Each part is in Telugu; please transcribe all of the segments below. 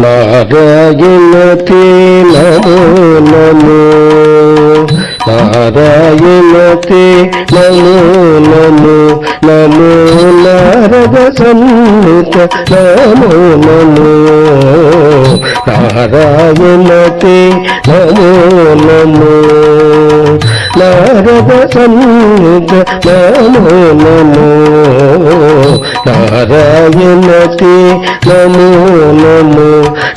నారాయణతే నమో నమో నారాయణతే నమో నమో నమో నారద సన్నిత నమో నమో నారాయణతే నమో నమో నారద సన్నిత నమో నమో నారాయణతే నమో నమో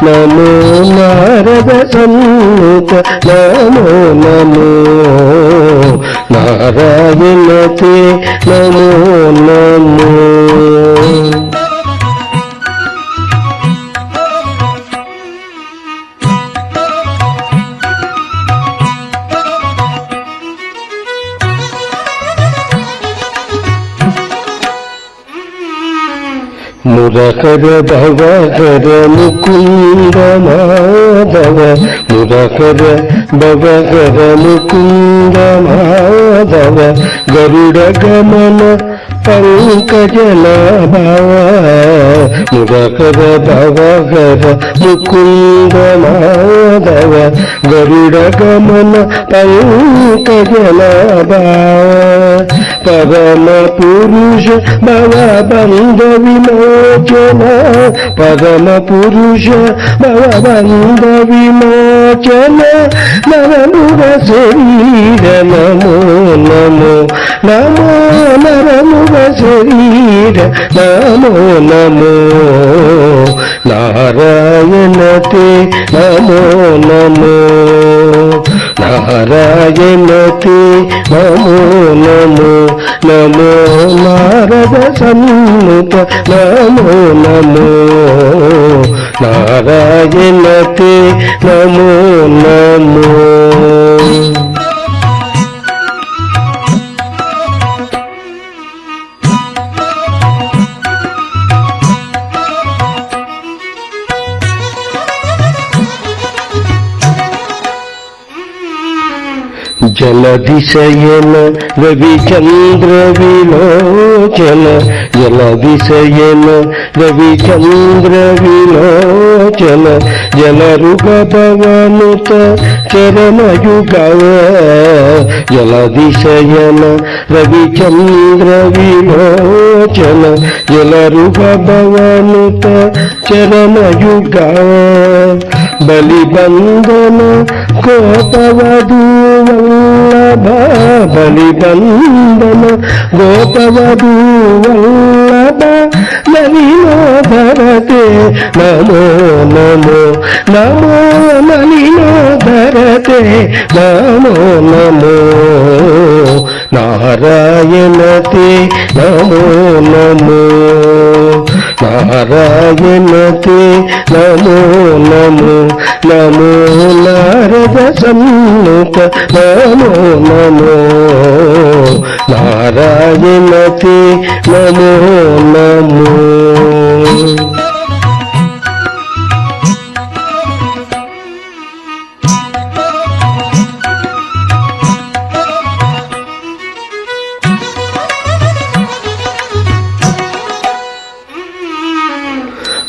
నమో నారద సన్నిత నమో నమో నారాయణతే నమో నమో. మురకర భవహర ముకుంద మాధవ మురకర భవహర ముకుంద మాధవ గరుడ గమన పంకజనాభ మురకర భవహర ముకుంద మాధవ గరుడ గమన పంకజనాభ పరమ పురుష భవబంధ విమోచన పరమ పురుష భవబంధ విమోచన నరముగ శరీర నమో నమో నమో నరముగ శరీర నమో నమో నారాయణతే నమో నమో నారాయణతే నమో నమో నమో నారద సన్నిత నమో నమో నారాయణతే నమో నమో. జలదిశయన రవిచంద్ర విలోచన జలదిశయన రవిచంద్ర విలోచన జలరుగ భవనుత చరణయుగవ జలదిశయన రవిచంద్ర విలోచన జలరుగ భవనుత చరణయుగవ బలిబంధన గోపవధూ వల్లభ బలిబంధన గోపవధూ వల్లభ నలినోధరతే నమో నమో నమో నలినోధరతే నమో నమో నారాయణతే నమో నమో నారాయణతే నమో నమో నమో నారద సన్నిత నమో నమో నారాయణతే నమో నమో.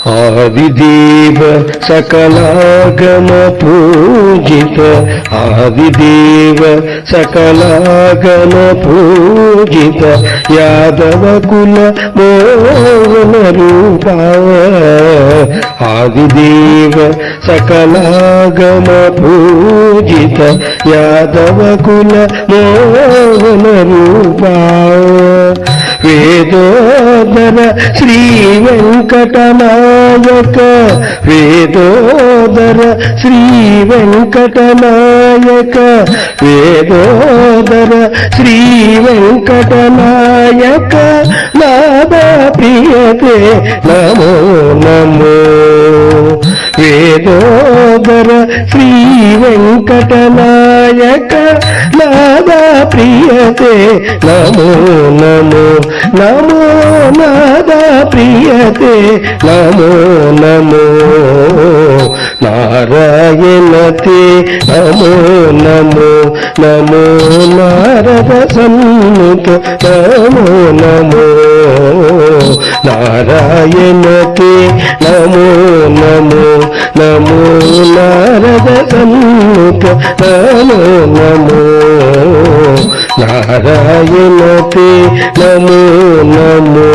ఆదిదేవ సకలాగమ పూజిత ఆదిదేవ సకలాగమ పూజిత యాదవ కుల మోహన రూప ఆదిదేవ సకలాగమ పూజిత యాదవ కుల మోహన రూప వేదోదర శ్రీ వెంకటనాయక వేదోదర శ్రీ వెంకటనాయక వేదోదర శ్రీ వెంకటనాయక నాదా ప్రియతే నమో నమో వేదోదర శ్రీ వెంకటనాయక నాదా ప్రియతే నమో నమో నమో నాదా ప్రియతే నమో నమో నారాయణతే నమో నమో నమో నారద సన్నిత నమో నమో నారాయణతే నమో నమో నమో నారద సన్ముఖ నమో నమో నారాయణతే నమో నమో